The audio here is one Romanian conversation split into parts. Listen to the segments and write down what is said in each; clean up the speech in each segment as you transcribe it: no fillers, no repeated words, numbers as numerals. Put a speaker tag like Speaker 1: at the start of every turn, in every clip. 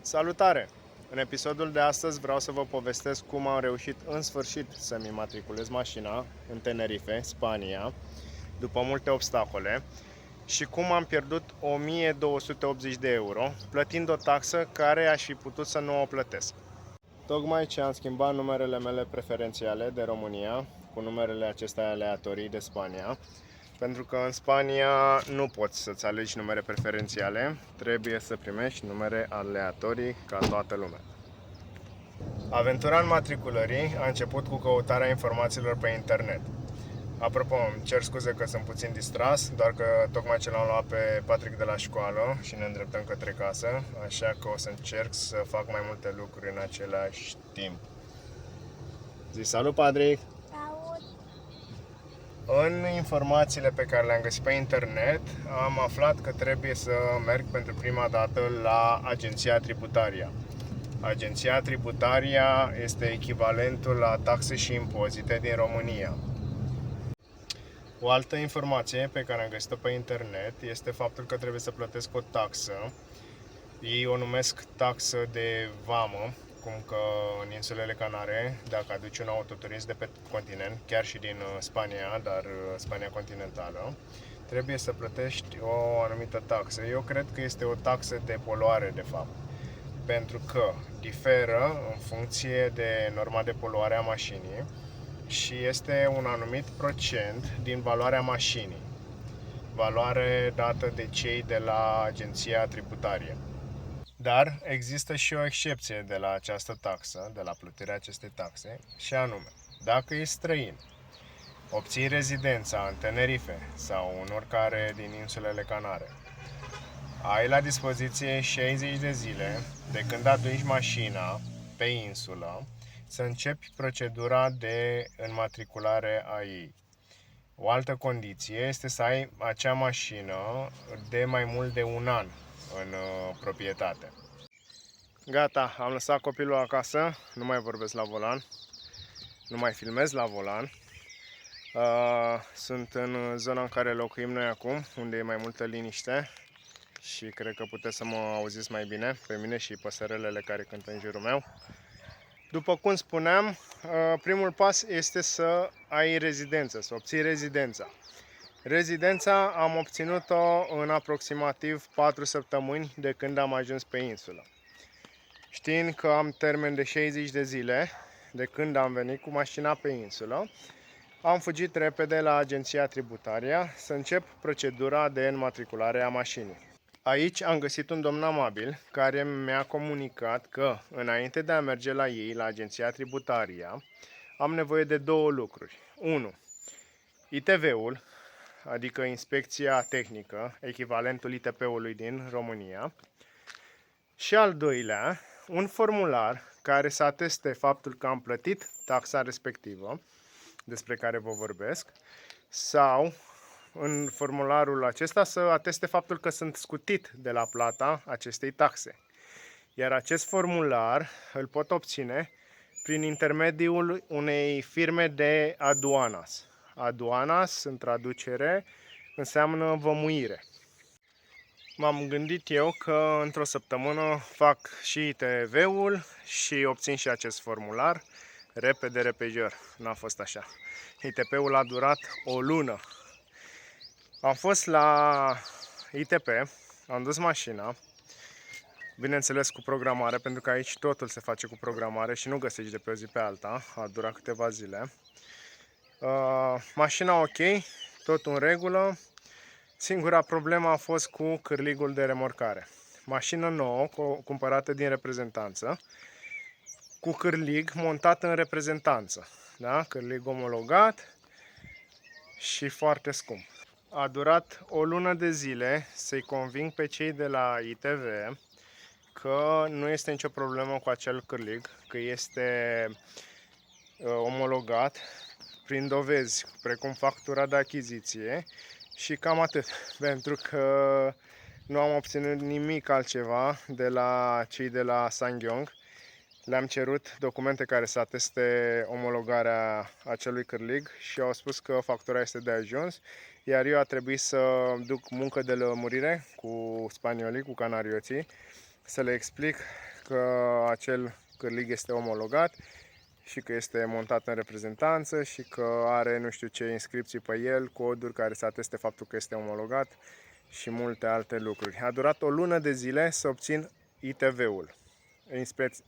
Speaker 1: Salutare! În episodul de astăzi vreau să vă povestesc cum am reușit în sfârșit să-mi imatriculez mașina în Tenerife, Spania, după multe obstacole și cum am pierdut 1280 de euro plătind o taxă care aș fi putut să nu o plătesc. Tocmai ce am schimbat numerele mele preferențiale de România cu numerele acestea aleatorii de Spania, pentru că în Spania nu poți să-ți alegi numere preferențiale, trebuie să primești numere aleatorii ca toată lumea. Aventura înmatriculării a început cu căutarea informațiilor pe internet. Apropo, îmi cer scuze că sunt puțin distras, doar că tocmai ce l-am luat pe Patrick de la școală și ne îndreptăm către casă, așa că o să încerc să fac mai multe lucruri în același timp. Zi salut, Patrick!
Speaker 2: Salut!
Speaker 1: În informațiile pe care le-am găsit pe internet, am aflat că trebuie să merg pentru prima dată la Agenția Tributaria. Agenția Tributaria este echivalentul la taxe și impozite din România. O altă informație pe care am găsit-o pe internet este faptul că trebuie să plătesc o taxă. Ei o numesc taxă de vamă, cum că în insulele Canare, dacă aduci un autoturism de pe continent, chiar și din Spania, dar Spania continentală, trebuie să plătești o anumită taxă. Eu cred că este o taxă de poluare, de fapt, pentru că diferă în funcție de norma de poluare a mașinii și este un anumit procent din valoarea mașinii, valoare dată de cei de la Agenția Tributarie. Dar există și o excepție de la această taxă, de la plătirea acestei taxe, și anume, dacă ești străin, obții rezidența în Tenerife sau în oricare din insulele Canare, ai la dispoziție 60 de zile de când aduci mașina pe insulă să începi procedura de înmatriculare a ei. O altă condiție este să ai acea mașină de mai mult de un an în proprietate. Gata, am lăsat copilul acasă, nu mai vorbesc la volan, nu mai filmez la volan. Sunt în zona în care locuim noi acum, unde e mai multă liniște și cred că puteți să mă auziți mai bine pe mine și păsărelele care cântă în jurul meu. După cum spuneam, primul pas este să ai rezidență, să obții rezidența. Rezidența am obținut-o în aproximativ 4 săptămâni de când am ajuns pe insulă. Știind că am termen de 60 de zile de când am venit cu mașina pe insulă, am fugit repede la Agenția Tributaria să încep procedura de înmatriculare a mașinii. Aici am găsit un domn amabil care mi-a comunicat că, înainte de a merge la ei, la Agenția Tributaria, am nevoie de două lucruri. 1. ITV-ul, adică Inspecția Tehnică, echivalentul ITP-ului din România. Și al doilea, un formular care să ateste faptul că am plătit taxa respectivă, despre care vă vorbesc, sau în formularul acesta să ateste faptul că sunt scutit de la plata acestei taxe. Iar acest formular îl pot obține prin intermediul unei firme de aduanas. Aduanas, în traducere, înseamnă vămuire. M-am gândit eu că într-o săptămână fac și ITV-ul și obțin și acest formular. Repede, repejor. N-a fost așa. ITP-ul a durat o lună. Am fost la ITP, am dus mașina, bineînțeles cu programare, pentru că aici totul se face cu programare și nu găsești de pe o zi pe alta, a durat câteva zile. Mașina ok, tot în regulă, singura problemă a fost cu cârligul de remorcare. Mașină nouă, cumpărată din reprezentanță, cu cârlig montat în reprezentanță, da? Cârlig omologat și foarte scump. A durat o lună de zile să-i conving pe cei de la ITV că nu este nicio problemă cu acel cârlig, că este omologat prin dovezi, precum factura de achiziție și cam atât, pentru că nu am obținut nimic altceva de la cei de la SsangYong. Le-am cerut documente care să ateste omologarea acelui cârlig și au spus că factura este de ajuns, iar eu a trebuit să duc muncă de lămurire cu spaniolii, cu canarioții, să le explic că acel cârlig este omologat și că este montat în reprezentanță și că are nu știu ce inscripții pe el, coduri care să ateste faptul că este omologat și multe alte lucruri. A durat o lună de zile să obțin ITV-ul,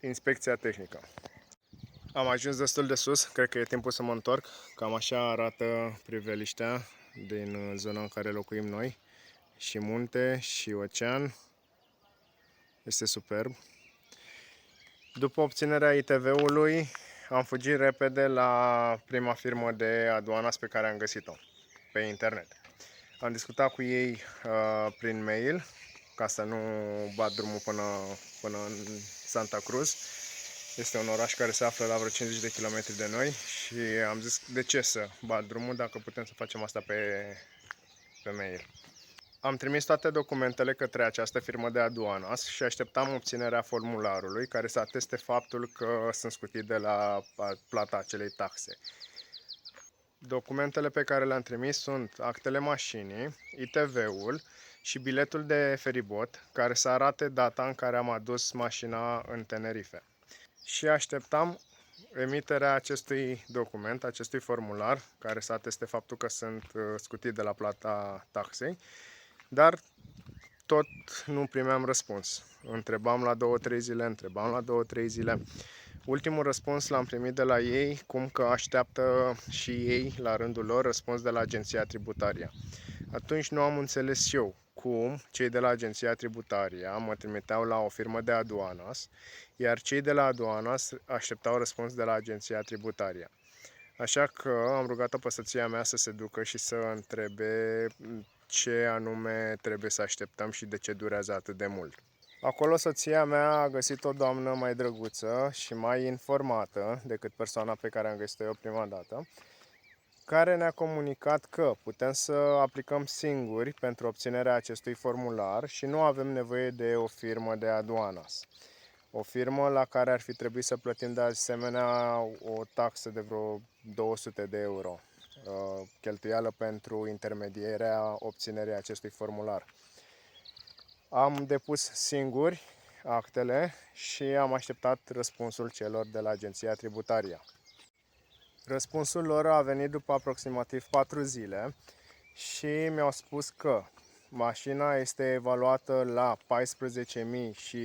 Speaker 1: inspecția tehnică. Am ajuns destul de sus, cred că e timpul să mă întorc. Cam așa arată priveliștea din zona în care locuim noi. Și munte și ocean. Este superb. După obținerea ITV-ului am fugit repede la prima firmă de aduanas pe care am găsit-o pe internet. Am discutat cu ei prin mail ca să nu bat drumul până în Santa Cruz. Este un oraș care se află la vreo 50 de kilometri de noi și am zis de ce să bat drumul dacă putem să facem asta pe mail. Am trimis toate documentele către această firmă de aduanas și așteptam obținerea formularului care să ateste faptul că sunt scutit de la plata acelei taxe. Documentele pe care le-am trimis sunt actele mașinii, ITV-ul și biletul de feribot care să arate data în care am adus mașina în Tenerife. Și așteptam emiterea acestui document, acestui formular care să ateste faptul că sunt scutit de la plata taxei. Dar tot nu primeam răspuns. Întrebam la 2-3 zile, întrebam la 2-3 zile. Ultimul răspuns l-am primit de la ei, cum că așteaptă și ei, la rândul lor, răspuns de la Agenția Tributaria. Atunci nu am înțeles eu cum cei de la Agenția Tributaria mă trimiteau la o firmă de aduanas, iar cei de la aduanas așteptau răspuns de la Agenția Tributaria. Așa că am rugat-o pe soția mea să se ducă și să întrebe ce anume trebuie să așteptăm și de ce durează atât de mult. Acolo soția mea a găsit o doamnă mai drăguță și mai informată decât persoana pe care am găsit-o eu prima dată, care ne-a comunicat că putem să aplicăm singuri pentru obținerea acestui formular și nu avem nevoie de o firmă de aduanas. O firmă la care ar fi trebuit să plătim de asemenea o taxă de vreo 200 de euro, cheltuială pentru intermedierea obținerii acestui formular. Am depus singuri actele și am așteptat răspunsul celor de la Agenția Tributaria. Răspunsul lor a venit după aproximativ 4 zile și mi-au spus că mașina este evaluată la 14.000 și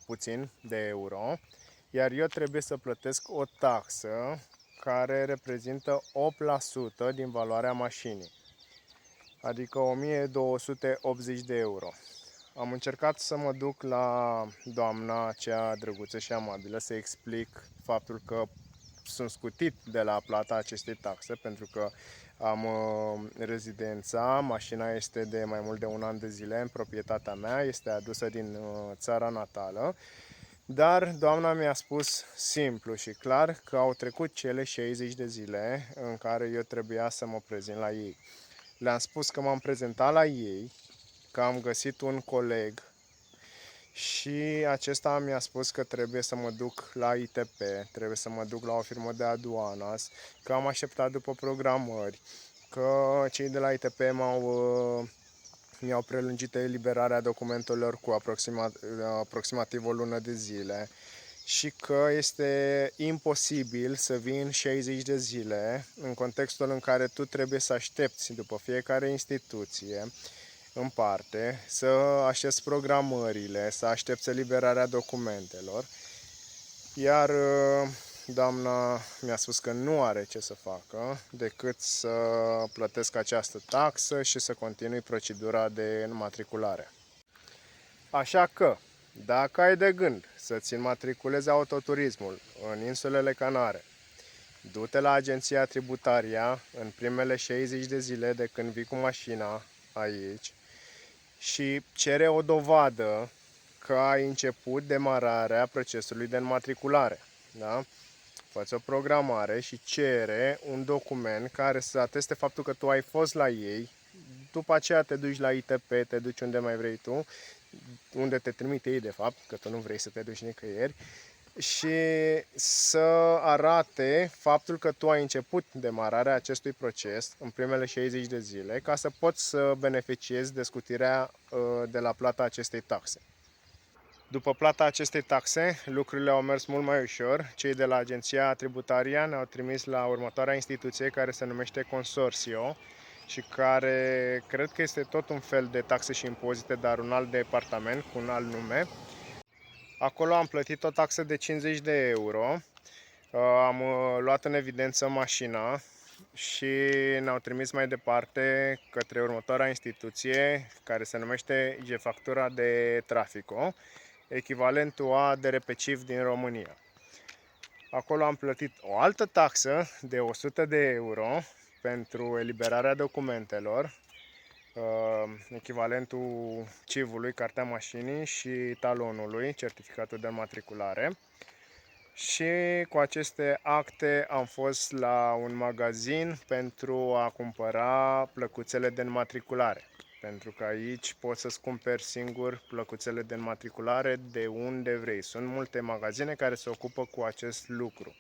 Speaker 1: puțin de euro, iar eu trebuie să plătesc o taxă care reprezintă 8% din valoarea mașinii, adică 1280 de euro. Am încercat să mă duc la doamna aceea drăguță și amabilă să explic faptul că sunt scutit de la plata acestei taxe pentru că am rezidența, mașina este de mai mult de un an de zile în proprietatea mea, este adusă din țara natală, dar doamna mi-a spus simplu și clar că au trecut cele 60 de zile în care eu trebuia să mă prezint la ei. Le-am spus că m-am prezentat la ei, că am găsit un coleg și acesta mi-a spus că trebuie să mă duc la ITP, trebuie să mă duc la o firmă de aduanas, că am așteptat după programări, că cei de la ITP mi-au prelungit eliberarea documentelor cu aproximativ o lună de zile și că este imposibil să vin 60 de zile în contextul în care tu trebuie să aștepți după fiecare instituție în parte, să aștepți programările, să aștepți eliberarea documentelor, iar doamna mi-a spus că nu are ce să facă decât să plătesc această taxă și să continui procedura de înmatriculare. Așa că, dacă ai de gând să-ți înmatriculezi autoturismul în insulele Canare, du-te la Agenția Tributaria în primele 60 de zile de când vii cu mașina aici și cere o dovadă că ai început demararea procesului de înmatriculare. Da? Fă-ți o programare și cere un document care să ateste faptul că tu ai fost la ei, după aceea te duci la ITP, te duci unde mai vrei tu, unde te trimite ei de fapt, că tu nu vrei să te duci nicăieri, și să arate faptul că tu ai început demararea acestui proces în primele 60 de zile ca să poți să beneficiezi de scutirea de la plata acestei taxe. După plata acestei taxe, lucrurile au mers mult mai ușor. Cei de la Agenția Tributaria ne-au trimis la următoarea instituție care se numește Consorțio și care cred că este tot un fel de taxe și impozite, dar un alt departament cu un alt nume. Acolo am plătit o taxă de 50 de euro, am luat în evidență mașina și ne-au trimis mai departe către următoarea instituție care se numește G-Factura de Trafico, echivalentul a DRP-CIF din România. Acolo am plătit o altă taxă de 100 de euro pentru eliberarea documentelor, echivalentul CIV-ului, cartea mașinii și talonului, certificatul de înmatriculare. Și cu aceste acte am fost la un magazin pentru a cumpăra plăcuțele de înmatriculare. Pentru că aici poți să-ți cumperi singur plăcuțele de înmatriculare de unde vrei. Sunt multe magazine care se ocupă cu acest lucru.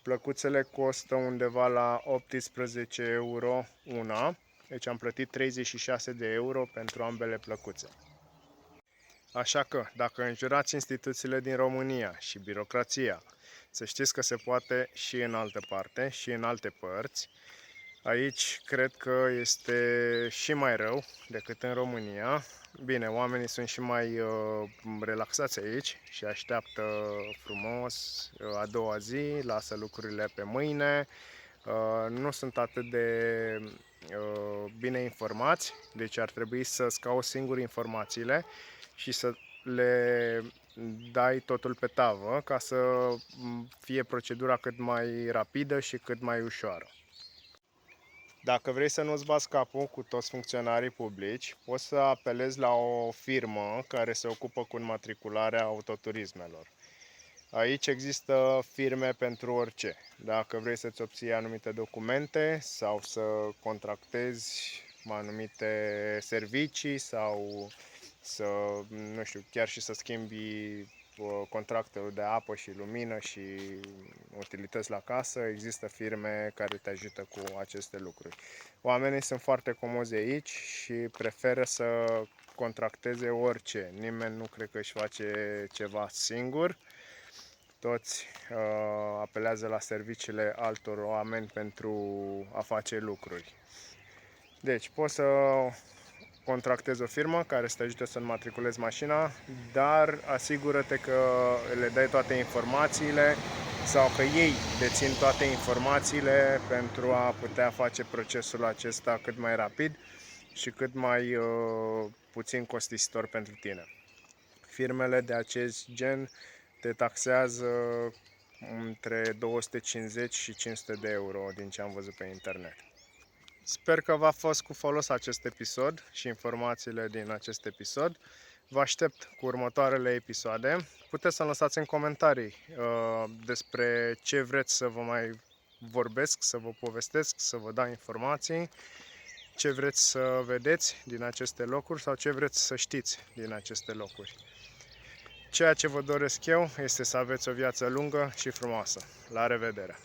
Speaker 1: Plăcuțele costă undeva la 18 euro una, deci am plătit 36 de euro pentru ambele plăcuțe. Așa că, dacă înjurați instituțiile din România și birocrația, să știți că se poate și în altă parte și în alte părți. Aici cred că este și mai rău decât în România. Bine, oamenii sunt și mai relaxați aici și așteaptă frumos a doua zi, lasă lucrurile pe mâine. Nu sunt atât de bine informați, deci ar trebui să-ți cauți singur informațiile și să le dai totul pe tavă ca să fie procedura cât mai rapidă și cât mai ușoară. Dacă vrei să nu-ți bați capul cu toți funcționarii publici, poți să apelezi la o firmă care se ocupă cu înmatricularea autoturismelor. Aici există firme pentru orice. Dacă vrei să-ți obții anumite documente sau să contractezi anumite servicii sau să, nu știu, chiar și să schimbi contractul de apă și lumină și utilități la casă, există firme care te ajută cu aceste lucruri. Oamenii sunt foarte comozi aici și preferă să contracteze orice. Nimeni nu cred că își face ceva singur. Toți apelează la serviciile altor oameni pentru a face lucruri. Deci poți să contractezi o firmă care să te ajute să înmatriculezi mașina, dar asigură-te că le dai toate informațiile sau că ei dețin toate informațiile pentru a putea face procesul acesta cât mai rapid și cât mai puțin costisitor pentru tine. Firmele de acest gen te taxează între 250 și 500 de euro din ce am văzut pe internet. Sper că v-a fost cu folos acest episod și informațiile din acest episod. Vă aștept cu următoarele episoade. Puteți să lăsați în comentarii despre ce vreți să vă mai vorbesc, să vă povestesc, să vă dau informații, ce vreți să vedeți din aceste locuri sau ce vreți să știți din aceste locuri. Ceea ce vă doresc eu este să aveți o viață lungă și frumoasă. La revedere!